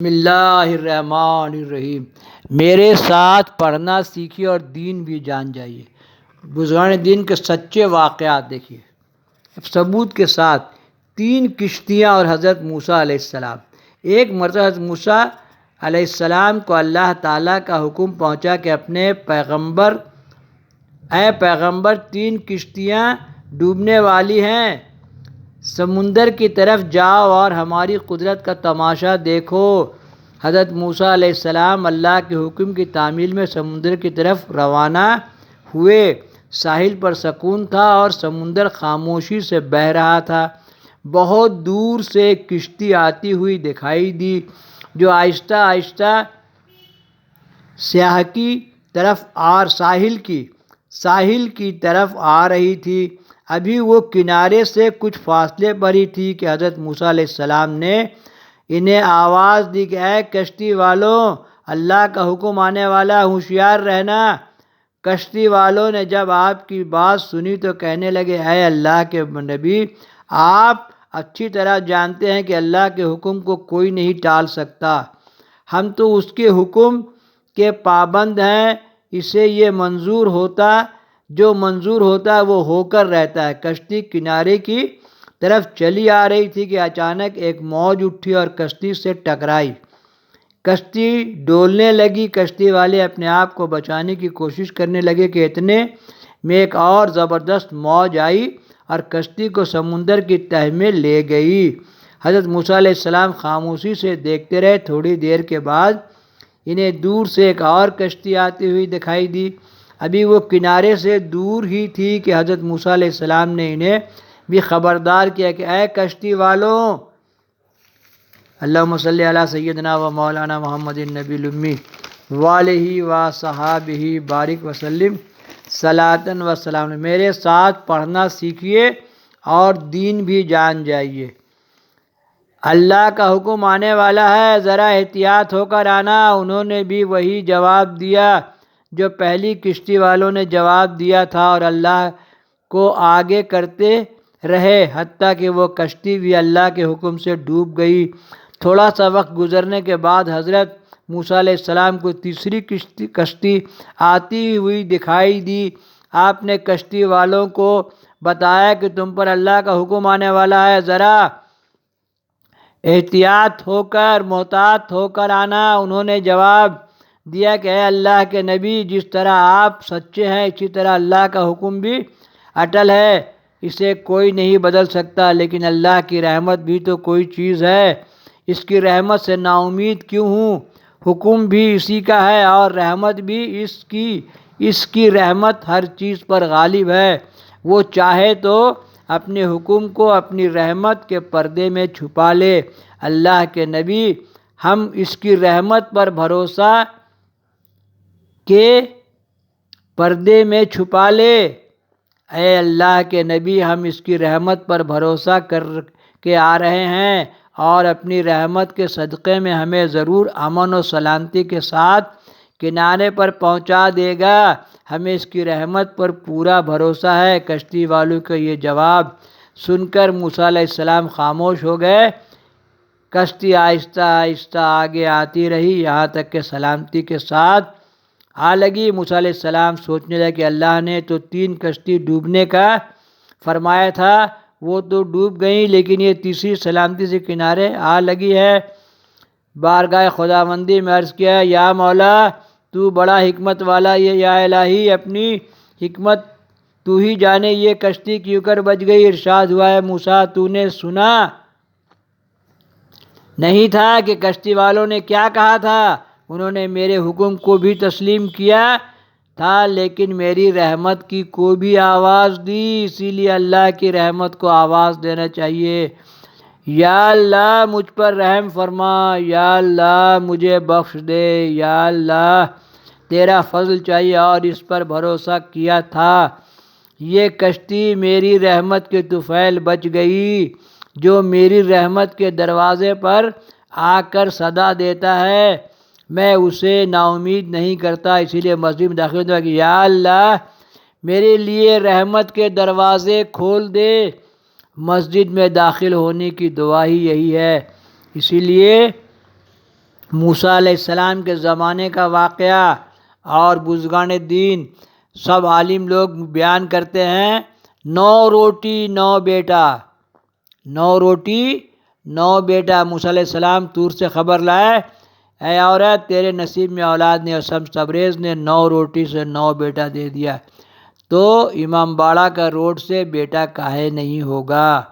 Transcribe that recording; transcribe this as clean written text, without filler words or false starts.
بسم اللہ الرحمن الرحیم۔ میرے ساتھ پڑھنا سیکھیے اور دین بھی جان جائیے۔ بزرگان دین کے سچے واقعات دیکھیے اب ثبوت کے ساتھ۔ 3 کشتیاں اور حضرت موسیٰ علیہ السلام۔ ایک مرتبہ حضرت موسیٰ علیہ السلام کو اللہ تعالیٰ کا حکم پہنچا کہ اپنے اے پیغمبر 3 کشتیاں ڈوبنے والی ہیں، سمندر کی طرف جاؤ اور ہماری قدرت کا تماشا دیکھو۔ حضرت موسیٰ علیہ السلام اللہ کے حکم کی تعمیل میں سمندر کی طرف روانہ ہوئے۔ ساحل پر سکون تھا اور سمندر خاموشی سے بہہ رہا تھا۔ بہت دور سے ایک کشتی آتی ہوئی دکھائی دی جو آہستہ آہستہ ساحل کی طرف آ رہی تھی۔ ابھی وہ کنارے سے کچھ فاصلے پر ہی تھی کہ حضرت موسیٰ علیہ السلام نے انہیں آواز دی کہ اے کشتی والوں، اللہ کا حکم آنے والا، ہوشیار رہنا۔ کشتی والوں نے جب آپ کی بات سنی تو کہنے لگے، اے اللہ کے نبی، آپ اچھی طرح جانتے ہیں کہ اللہ کے حکم کو کوئی نہیں ٹال سکتا۔ ہم تو اس کے حکم کے پابند ہیں، اسے یہ منظور ہوتا جو منظور ہوتا ہے وہ ہو کر رہتا ہے۔ کشتی کنارے کی طرف چلی آ رہی تھی کہ اچانک ایک موج اٹھی اور کشتی سے ٹکرائی۔ کشتی ڈولنے لگی۔ کشتی والے اپنے آپ کو بچانے کی کوشش کرنے لگے کہ اتنے میں ایک اور زبردست موج آئی اور کشتی کو سمندر کی تہہ میں لے گئی۔ حضرت موسیٰ علیہ السلام خاموشی سے دیکھتے رہے۔ تھوڑی دیر کے بعد انہیں دور سے ایک اور کشتی آتی ہوئی دکھائی دی۔ ابھی وہ کنارے سے دور ہی تھی کہ حضرت موسیٰ علیہ السلام نے انہیں بھی خبردار کیا کہ اے کشتی والوں، اللہم صلی علی سیدنا و مولانا محمد النبی الامی وآلہ وصحبہ بارک وسلم صلاۃ و سلام۔ میرے ساتھ پڑھنا سیکھیے اور دین بھی جان جائیے۔ اللہ کا حکم آنے والا ہے، ذرا احتیاط ہو کر آنا۔ انہوں نے بھی وہی جواب دیا جو پہلی کشتی والوں نے جواب دیا تھا اور اللہ کو آگے کرتے رہے حتیٰ کہ وہ کشتی بھی اللہ کے حکم سے ڈوب گئی۔ تھوڑا سا وقت گزرنے کے بعد حضرت موسیٰ علیہ السلام کو تیسری کشتی آتی ہوئی دکھائی دی۔ آپ نے کشتی والوں کو بتایا کہ تم پر اللہ کا حکم آنے والا ہے، ذرا محتاط ہو کر آنا۔ انہوں نے جواب دیا کہ اے اللہ کے نبی، جس طرح آپ سچے ہیں اسی طرح اللہ کا حکم بھی اٹل ہے، اسے کوئی نہیں بدل سکتا۔ لیکن اللہ کی رحمت بھی تو کوئی چیز ہے، اس کی رحمت سے نا امید کیوں ہوں؟ حکم بھی اسی کا ہے اور رحمت بھی اس کی رحمت ہر چیز پر غالب ہے۔ وہ چاہے تو اپنے حکم کو اپنی رحمت کے پردے میں چھپا لے۔ اللہ کے نبی، ہم اس کی رحمت پر بھروسہ کے پردے میں چھپا لے۔ اے اللہ کے نبی، ہم اس کی رحمت پر بھروسہ کر کے آ رہے ہیں اور اپنی رحمت کے صدقے میں ہمیں ضرور امن و سلامتی کے ساتھ کنارے پر پہنچا دے گا۔ ہمیں اس کی رحمت پر پورا بھروسہ ہے۔ کشتی والوں کا یہ جواب سن کر موسیٰ علیہ السلام خاموش ہو گئے۔ کشتی آہستہ آہستہ آگے آتی رہی یہاں تک کہ سلامتی کے ساتھ آ لگی۔ موسیٰ علیہ السلام سوچنے لگے کہ اللہ نے تو 3 کشتی ڈوبنے کا فرمایا تھا، وہ تو ڈوب گئیں، لیکن یہ تیسری سلامتی سے کنارے آ لگی ہے۔ بارگاہ خداوندی میں عرض کیا، یا مولا، تو بڑا حکمت والا، یا الہی، اپنی حکمت تو ہی جانے، یہ کشتی کیوں کر بچ گئی؟ ارشاد ہوا، ہے موسیٰ، تو نے سنا نہیں تھا کہ کشتی والوں نے کیا کہا تھا؟ انہوں نے میرے حکم کو بھی تسلیم کیا تھا لیکن میری رحمت کی کو بھی آواز دی، اسی لیے اللہ کی رحمت کو آواز دینا چاہیے۔ یا اللہ، مجھ پر رحم فرما، یا اللہ مجھے بخش دے، یا اللہ تیرا فضل چاہیے اور اس پر بھروسہ کیا تھا۔ یہ کشتی میری رحمت کے طفیل بچ گئی، جو میری رحمت کے دروازے پر آ کر صدا دیتا ہے، میں اسے نا امید نہیں کرتا۔ اسی لیے مسجد میں داخل ہوتا کہ یا اللہ میرے لیے رحمت کے دروازے کھول دے۔ مسجد میں داخل ہونے کی دعا ہی یہی ہے۔ اسی لیے موسیٰ علیہ السلام کے زمانے کا واقعہ اور بزرگان دین سب عالم لوگ بیان کرتے ہیں، 9 روٹی 9 بیٹا، 9 روٹی 9 بیٹا۔ موسیٰ علیہ السلام طور سے خبر لائے، اے عورت تیرے نصیب میں اولاد نے، اور تبریز نے 9 روٹی سے 9 بیٹا دے دیا، تو امام باڑہ کا روڈ سے بیٹا کاہے نہیں ہوگا۔